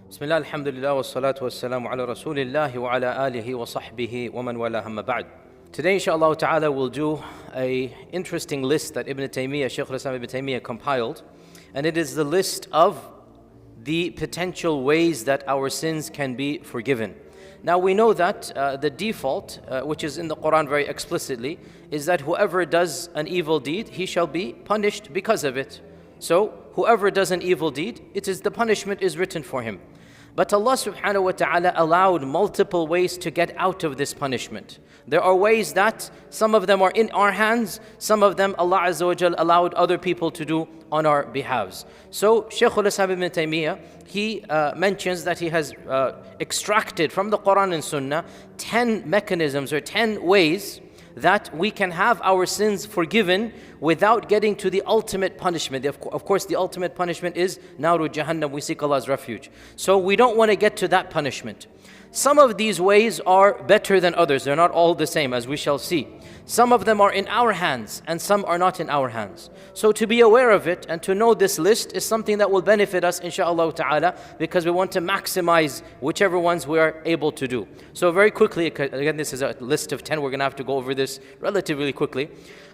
Bismillah, alhamdulillah, wa salatu wa salamu ala rasulillahi wa ala alihi wa sahbihi wa man wala hamma ba'd. Today, inshaAllah ta'ala, we'll do an interesting list that Ibn Taymiyyah, Shaykh al-Islam Ibn Taymiyyah compiled. And it is the list of the potential ways that our sins can be forgiven. Now we know that the default, which is in the Quran very explicitly, is that whoever does an evil deed, he shall be punished because of it. So whoever does an evil deed, the punishment is written for him. But Allah subhanahu wa ta'ala allowed multiple ways to get out of this punishment. There are ways that some of them are in our hands, some of them Allah Azza wa Jal allowed other people to do on our behalves. So Shaykh al-Islam Ibn Taymiyyah, he mentions that he has extracted from the Quran and Sunnah 10 mechanisms or 10 ways that we can have our sins forgiven without getting to the ultimate punishment. Of course, the ultimate punishment is Naru Jahannam. We seek Allah's refuge. So we don't want to get to that punishment. Some of these ways are better than others. They're not all the same, as we shall see. Some of them are in our hands and some are not in our hands. So to be aware of it and to know this list is something that will benefit us, inshaAllah ta'ala, because we want to maximize whichever ones we are able to do. So very quickly, again, this is a list of 10. We're going to have to go over this relatively quickly.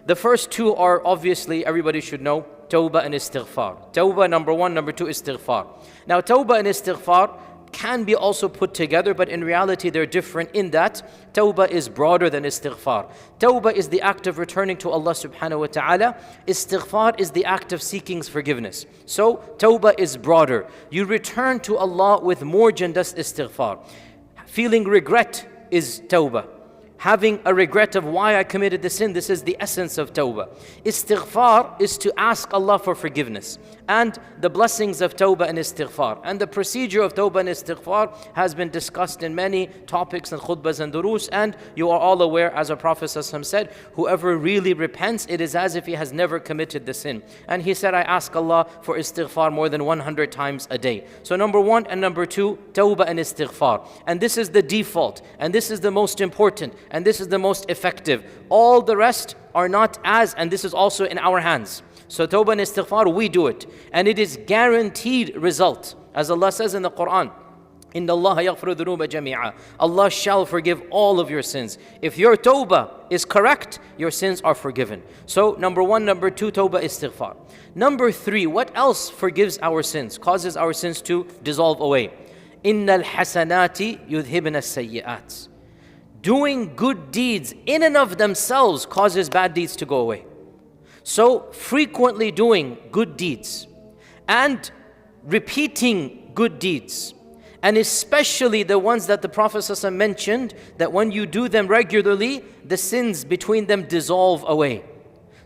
The first two are obviously, everybody should know, Tawbah and Istighfar. Tawbah, number one. Number two, Istighfar. Now, Tawbah and Istighfar can be also put together, but in reality they're different in that Tawbah is broader than Istighfar. Tawbah is the act of returning to Allah subhanahu wa ta'ala. Istighfar is the act of seeking forgiveness. So Tawbah is broader. You return to Allah with more than just Istighfar. Feeling regret is Tawbah. Having a regret of why I committed the sin, this is the essence of Tawbah. Istighfar is to ask Allah for forgiveness. And the blessings of Tawbah and Istighfar. And the procedure of Tawbah and Istighfar has been discussed in many topics and khutbahs and durus. And you are all aware, as our Prophet ﷺ said, whoever really repents, it is as if he has never committed the sin. And he said, I ask Allah for Istighfar more than 100 times a day. So number one and number two, Tawbah and Istighfar. And this is the default. And this is the most important. And this is the most effective. All the rest are not as, and this is also in our hands. So Tawbah and Istighfar, we do it. And it is guaranteed result. As Allah says in the Quran, إِنَّ اللَّهَ يَغْفِرُ الذُّنُوبَ جَمِيعًا. Allah shall forgive all of your sins. If your Tawbah is correct, your sins are forgiven. So number one, number two, Tawbah, Istighfar. Number three, what else forgives our sins, causes our sins to dissolve away? إِنَّ الْحَسَنَاتِ يُذْهِبْنَ السَّيِّئَاتِ. Doing good deeds in and of themselves causes bad deeds to go away. So frequently doing good deeds and repeating good deeds, and especially the ones that the Prophet ﷺ mentioned, that when you do them regularly, the sins between them dissolve away.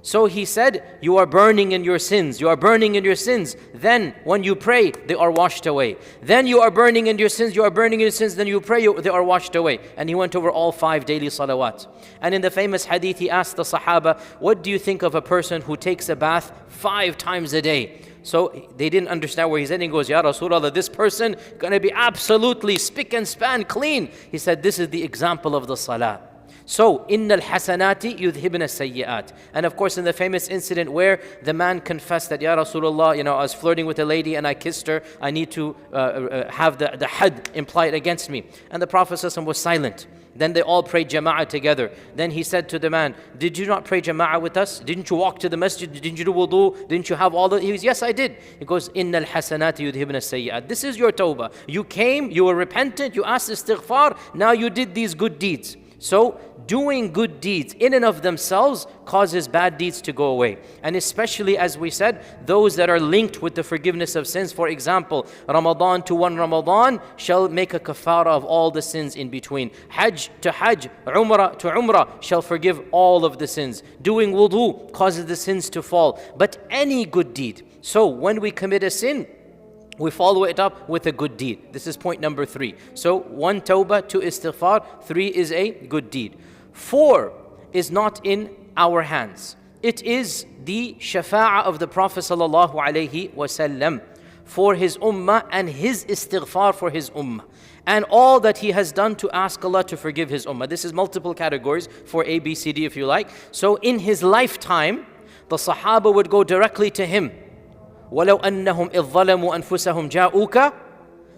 So he said, you are burning in your sins, you are burning in your sins. Then when you pray, they are washed away. Then you are burning in your sins, you are burning in your sins, then you pray, they are washed away. And he went over all 5 daily salawat. And in the famous hadith, he asked the Sahaba, what do you think of a person who takes a bath 5 times a day? So they didn't understand where he's heading. He goes, Ya Rasulullah, this person going to be absolutely spick and span clean. He said, this is the example of the salah. So, إِنَّ الْحَسَنَاتِ يُذْهِبْنَ السَّيِّئَاتِ. And of course in the famous incident where the man confessed that, Ya Rasulullah, I was flirting with a lady and I kissed her, I need to have the had implied against me. And the Prophet ﷺ was silent. Then they all prayed jama'ah together. Then he said to the man, did you not pray jama'ah with us? Didn't you walk to the masjid? Didn't you do wudu? Didn't you have all the... He goes, yes, I did. He goes, إِنَّ الْحَسَنَاتِ يُذْهِبْنَ السَّيِّئَاتِ. This is your tawbah. You came, you were repentant, you asked istighfar, now you did these good deeds. So doing good deeds in and of themselves causes bad deeds to go away. And especially, as we said, those that are linked with the forgiveness of sins. For example, Ramadan to one Ramadan shall make a kafara of all the sins in between. Hajj to Hajj, Umrah to Umrah shall forgive all of the sins. Doing wudu causes the sins to fall. But any good deed. So when we commit a sin, we follow it up with a good deed. This is point number 3. So 1, Tawbah, 2, Istighfar, 3 is a good deed. 4 is not in our hands. It is the shafa'ah of the Prophet sallallahu alaihi wasallam for his ummah and his istighfar for his ummah. And all that he has done to ask Allah to forgive his ummah. This is multiple categories for A, B, C, D if you like. So in his lifetime, the Sahaba would go directly to him. وَلَوْ أَنَّهُمْ إِذْ ظَلَمُوا أَنفُسَهُمْ جَاءُوكَ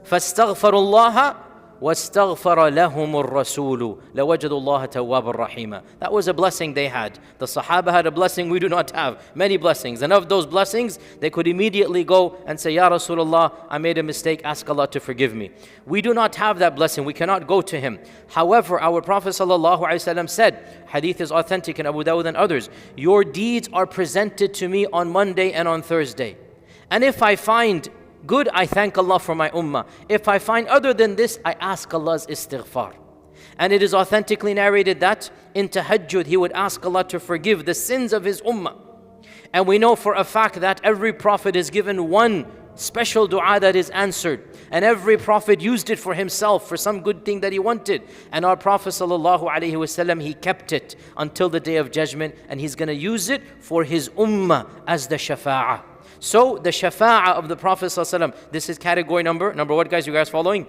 فَاسْتَغْفَرُوا اللَّهَ وَاسْتَغْفَرَ لَهُمُ الرَّسُولُ لَوَجَدُوا اللَّهَ تَوَّابًا رَحِيمًا. That was a blessing they had. The Sahaba had a blessing we do not have. Many blessings. And of those blessings, they could immediately go and say, Ya Rasulullah, I made a mistake. Ask Allah to forgive me. We do not have that blessing. We cannot go to Him. However, our Prophet ﷺ said, hadith is authentic in Abu Dawud and others, your deeds are presented to me on Monday and on Thursday. And if I find good, I thank Allah for my ummah. If I find other than this, I ask Allah's istighfar. And it is authentically narrated that in tahajjud, he would ask Allah to forgive the sins of his ummah. And we know for a fact that every prophet is given one special dua that is answered. And every prophet used it for himself, for some good thing that he wanted. And our Prophet ﷺ, he kept it until the day of judgment. And he's going to use it for his ummah as the shafa'ah. So the shafa'ah of the Prophet ﷺ, this is category number what, guys? You guys following?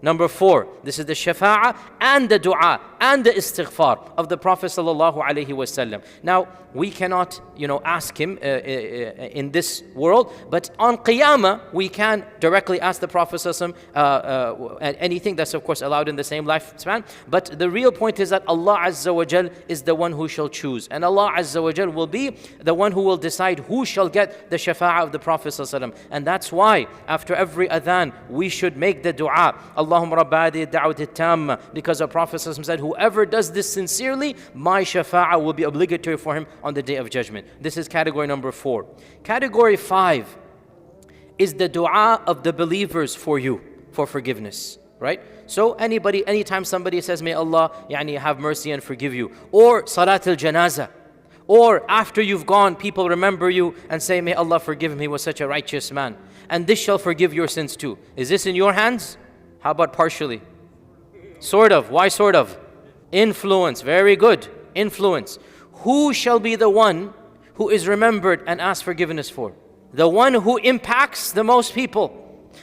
Number 4. This is the shafa'ah and the dua and the istighfar of the Prophet ﷺ. Now, we cannot, ask him in this world, but on Qiyamah, we can directly ask the Prophet ﷺ anything. That's of course allowed in the same lifespan. But the real point is that Allah Azza wa Jal is the one who shall choose. And Allah Azza wa Jal will be the one who will decide who shall get the shafa'ah of the Prophet ﷺ. And that's why after every adhan, we should make the dua, Allahumma rabba hadhihi ad-da'wati at-tamma, because the Prophet ﷺ said, whoever does this sincerely, my shafa'ah will be obligatory for him on the day of judgment. This is category number 4. Category 5 is the dua of the believers for you, for forgiveness, right? So anytime somebody says, may Allah have mercy and forgive you, or salat al-janazah, or after you've gone, people remember you and say, may Allah forgive him, he was such a righteous man, and this shall forgive your sins too. Is this in your hands? How about partially? Sort of. Why sort of? Influence. Very good. Influence. Who shall be the one who is remembered and asked forgiveness for? The one who impacts the most people.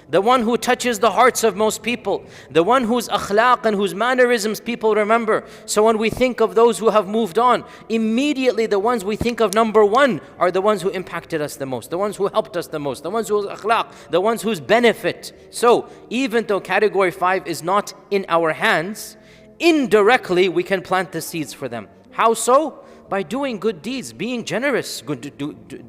The one who touches the hearts of most people. The one whose akhlaq and whose mannerisms people remember. So when we think of those who have moved on, immediately the ones we think of number 1 are the ones who impacted us the most, the ones who helped us the most, the ones whose akhlaq, the ones whose benefit. So even though category 5 is not in our hands, indirectly we can plant the seeds for them. How so? By doing good deeds, being generous, good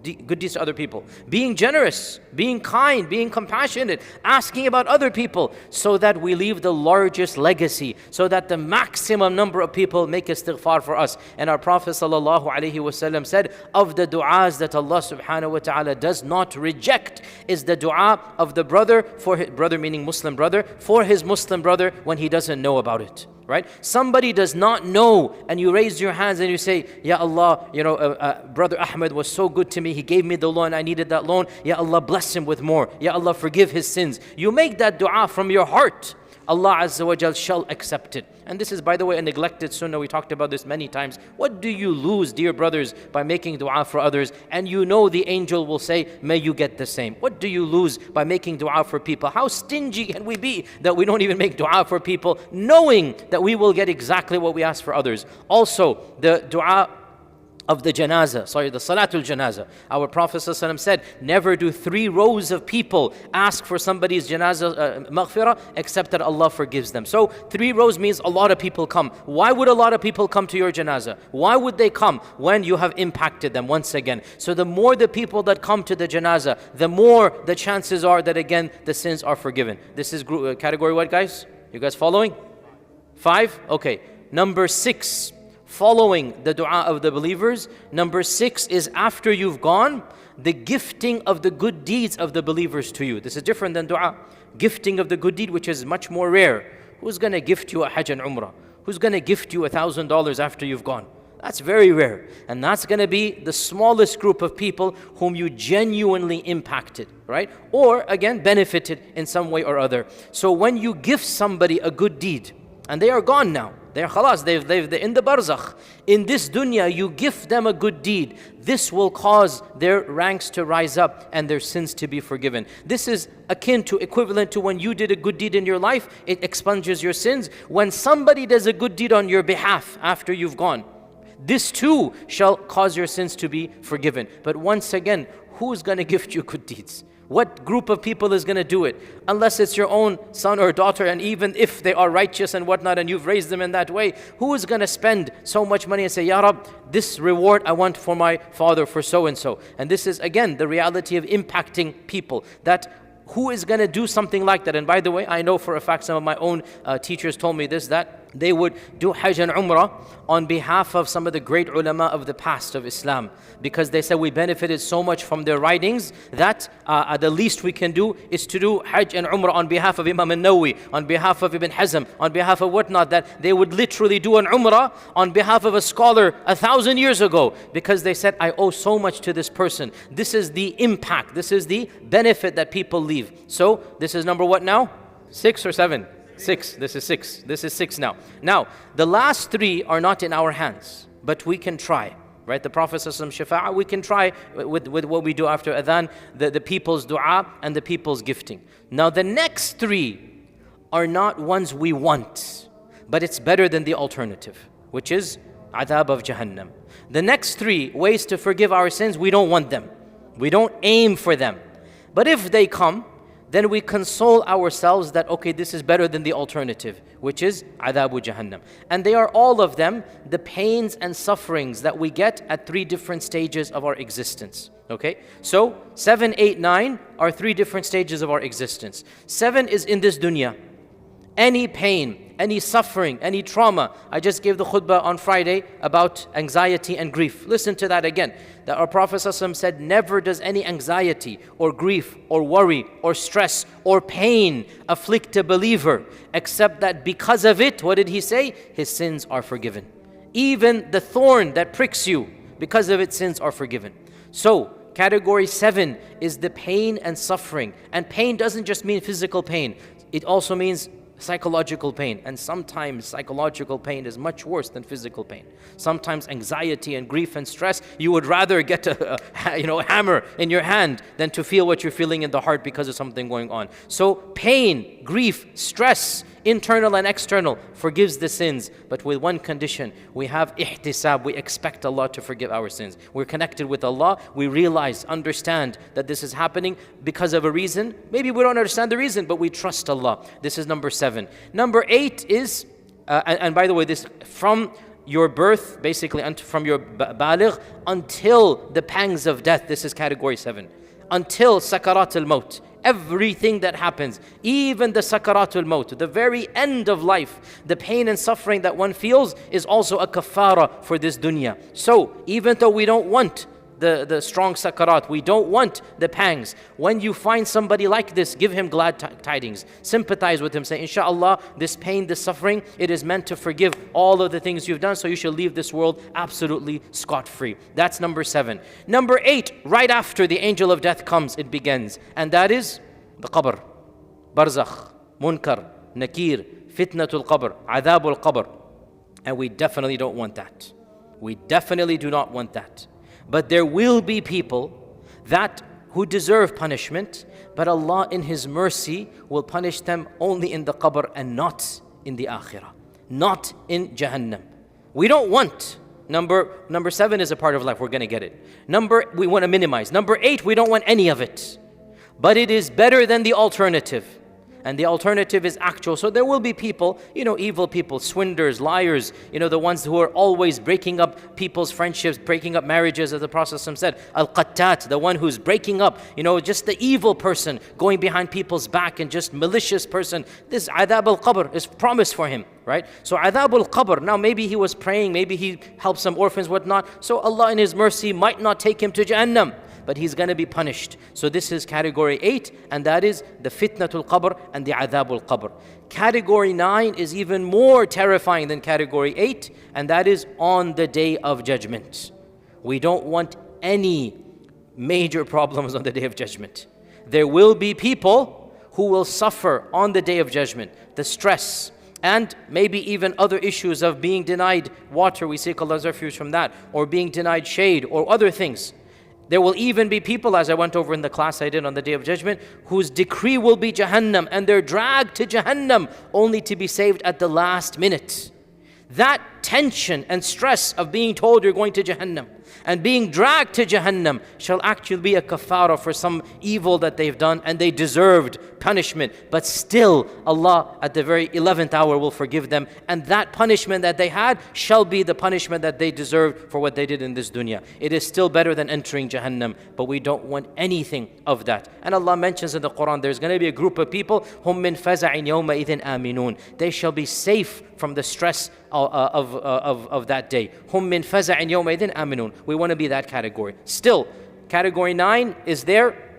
deeds to other people, being generous, being kind, being compassionate, asking about other people, so that we leave the largest legacy, so that the maximum number of people make istighfar for us. And our Prophet ﷺ said, of the du'as that Allah subhanahu wa ta'ala does not reject is the du'a of the brother, for his brother meaning Muslim brother, for his Muslim brother when he doesn't know about it. Right? Somebody does not know and you raise your hands and you say, Ya Allah, brother Ahmed was so good to me. He gave me the loan. I needed that loan. Ya Allah, bless him with more. Ya Allah, forgive his sins. You make that dua from your heart. Allah Azza wa Jal shall accept it. And this is, by the way, a neglected sunnah. We talked about this many times. What do you lose, dear brothers, by making dua for others? And you know the angel will say, may you get the same. What do you lose by making dua for people? How stingy can we be that we don't even make dua for people, knowing that we will get exactly what we ask for others? Also, the dua of the janazah, the salatul janazah. Our Prophet ﷺ said, never do 3 rows of people ask for somebody's janazah maghfirah except that Allah forgives them. So 3 rows means a lot of people come. Why would a lot of people come to your janazah? Why would they come? When you have impacted them once again. So the more the people that come to the janazah, the more the chances are that again the sins are forgiven. This is category what, guys? You guys following? 5? Okay. Number 6. Following the dua of the believers. Number 6 is after you've gone, the gifting of the good deeds of the believers to you. This is different than dua. Gifting of the good deed, which is much more rare. Who's going to gift you a Hajj and Umrah? Who's going to gift you $1,000 after you've gone? That's very rare. And that's going to be the smallest group of people whom you genuinely impacted, right? Or again, benefited in some way or other. So when you gift somebody a good deed, and they are gone now, they're khalas, they're in the barzakh. In this dunya, you gift them a good deed. This will cause their ranks to rise up and their sins to be forgiven. This is akin to, equivalent to when you did a good deed in your life, it expunges your sins. When somebody does a good deed on your behalf after you've gone, this too shall cause your sins to be forgiven. But once again, who's going to gift you good deeds? What group of people is going to do it? Unless it's your own son or daughter, and even if they are righteous and whatnot and you've raised them in that way, who is going to spend so much money and say, Ya Rab, this reward I want for my father, for so and so. And this is again the reality of impacting people, that who is going to do something like that? And by the way, I know for a fact some of my own teachers told me this, that they would do Hajj and Umrah on behalf of some of the great ulama of the past of Islam, because they said we benefited so much from their writings that the least we can do is to do Hajj and Umrah on behalf of Imam al-Nawawi, on behalf of Ibn Hazm, on behalf of whatnot, that they would literally do an Umrah on behalf of a scholar 1,000 years ago, because they said, I owe so much to this person. This is the impact, this is the benefit that people leave. So this is number what now? 6 or 7? 6. This is 6. This is 6 now. Now, the last 3 are not in our hands, but we can try. Right? The Prophet Shafa'ah, we can try with what we do after adhan, the people's dua and the people's gifting. Now, the next 3 are not ones we want, but it's better than the alternative, which is adhab of Jahannam. The next 3 ways to forgive our sins, we don't want them. We don't aim for them. But if they come, then we console ourselves that, okay, this is better than the alternative, which is adhabu Jahannam. And they are all of them the pains and sufferings that we get at 3 different stages of our existence. Okay? So 7, 8, 9 are 3 different stages of our existence. 7 is in this dunya. Any pain, any suffering, any trauma. I just gave the khutbah on Friday about anxiety and grief. Listen to that again. That our Prophet ﷺ said, never does any anxiety or grief or worry or stress or pain afflict a believer, except that because of it, what did he say? His sins are forgiven. Even the thorn that pricks you, because of it, sins are forgiven. So, category 7 is the pain and suffering. And pain doesn't just mean physical pain. It also means psychological pain, and sometimes psychological pain is much worse than physical pain. Sometimes anxiety and grief and stress, you would rather get a hammer in your hand than to feel what you're feeling in the heart because of something going on. So pain, grief, stress, internal and external, forgives the sins, but with one condition. We have ihtisab, we expect Allah to forgive our sins. We're connected with Allah, we realize, understand that this is happening because of a reason. Maybe we don't understand the reason, but we trust Allah. This is number 7. Number 8 is, and by the way, this from your birth, basically from your baligh until the pangs of death, this is category 7. Until sakarat al-maut. Everything that happens, even the sakaratul maut, the very end of life, the pain and suffering that one feels is also a kafara for this dunya. So, even though we don't want the strong sakarat, we don't want the pangs, when you find somebody like this, give him glad tidings. Sympathize with him. Say, inshallah, this pain, this suffering, it is meant to forgive all of the things you've done, so you shall leave this world absolutely scot-free. That's number 7. Number 8, right after the angel of death comes, it begins. And that is the qabr, barzakh, munkar, nakir, fitnatul qabr, adhabul qabr. And we definitely don't want that. We definitely do not want that. But there will be people who deserve punishment, but Allah in His mercy will punish them only in the qabr and not in the akhirah, not in Jahannam. We don't want. Number 7 is a part of life, we're going to get it. We want to minimize. Number 8, we don't want any of it. But it is better than the alternative. And the alternative is actual. So there will be people, evil people, swindlers, liars, the ones who are always breaking up people's friendships, breaking up marriages, as the Prophet said. Al-Qattat, the one who's breaking up, just the evil person, going behind people's back and just malicious person. This adhab al-qabr is promised for him, right? So adhab al-qabr, now maybe he was praying, maybe he helped some orphans, whatnot. So Allah in His mercy might not take him to Jahannam, but he's going to be punished. So this is category 8, and that is the fitnatul qabr and the adhabul qabr. Category 9 is even more terrifying than category 8, and that is on the day of judgment. We don't want any major problems on the day of judgment. There will be people who will suffer on the day of judgment, the stress, and maybe even other issues of being denied water, we seek Allah's refuge from that, or being denied shade, or other things. There will even be people, as I went over in the class I did on the Day of Judgment, whose decree will be Jahannam, and they're dragged to Jahannam only to be saved at the last minute. That tension and stress of being told you're going to Jahannam, And being dragged to Jahannam shall actually be a kafara for some evil that they've done, and they deserved punishment. But still, Allah at the very 11th hour will forgive them, and that punishment that they had shall be the punishment that they deserved for what they did in this dunya. It is still better than entering Jahannam, but we don't want anything of that. And Allah mentions in the Quran, there's going to be a group of people, hum min faza'in yawma idhin aminun. They shall be safe from the stress of that day. Hum min faza'in yawma idhin aminun. We want to be that category. Still, category 9 is there,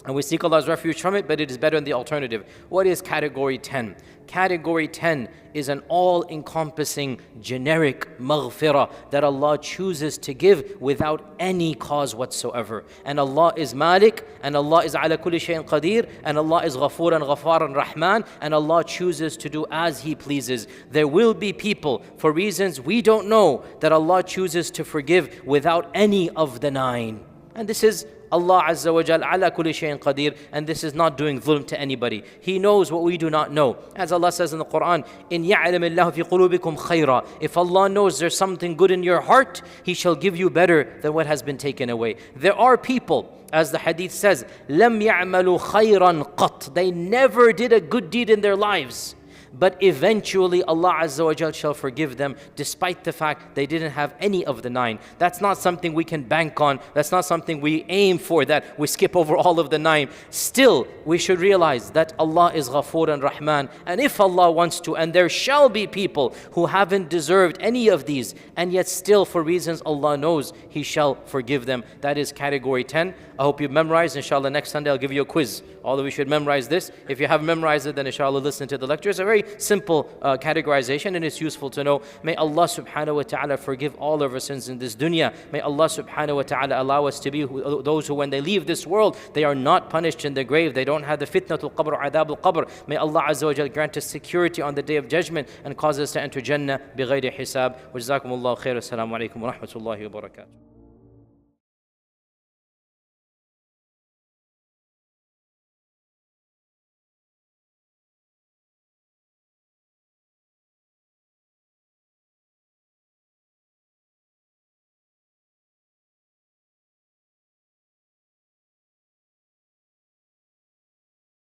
and we seek Allah's refuge from it, but it is better than the alternative. What is category 10? Category 10 is an all-encompassing generic maghfirah that Allah chooses to give without any cause whatsoever. And Allah is Malik, and Allah is ala kulli shayin qadir, and Allah is Ghafoor and Ghaffar and Rahman, and Allah chooses to do as He pleases. There will be people, for reasons we don't know, that Allah chooses to forgive without any of the 9. And this is Allah Azza wa Jal ala kulli shayin qadir, and this is not doing dhulm to anybody. He knows what we do not know. As Allah says in the Quran, in ya'lam Allah fi qulubikum khayra. If Allah knows there's something good in your heart, He shall give you better than what has been taken away. There are people, as the hadith says, lam ya'malu khayran qat. They never did a good deed in their lives, but eventually Allah Azza wa Jal shall forgive them despite the fact they didn't have any of the 9. That's not something we can bank on. That's not something we aim for, that we skip over all of the 9. Still, we should realize that Allah is Ghafoor and Rahman, and if Allah wants to, and there shall be people who haven't deserved any of these, and yet still for reasons Allah knows, He shall forgive them. That is category 10. I hope you've memorized. Inshallah, next Sunday I'll give you a quiz. Although we should memorize this. If you haven't memorized it, then inshallah listen to the lecture. It's a very simple categorization, and it's useful to know. May Allah subhanahu wa ta'ala forgive all of our sins in this dunya. May Allah subhanahu wa ta'ala allow us to be those who when they leave this world, they are not punished in the grave. They don't have the fitnatul qabr, adabul qabr. May Allah Azza wa Jal grant us security on the day of judgment and cause us to enter Jannah bighayri hisab. Wa jazakumullahu khair. Assalamu alaikum wa rahmatullahi wa barakatuh.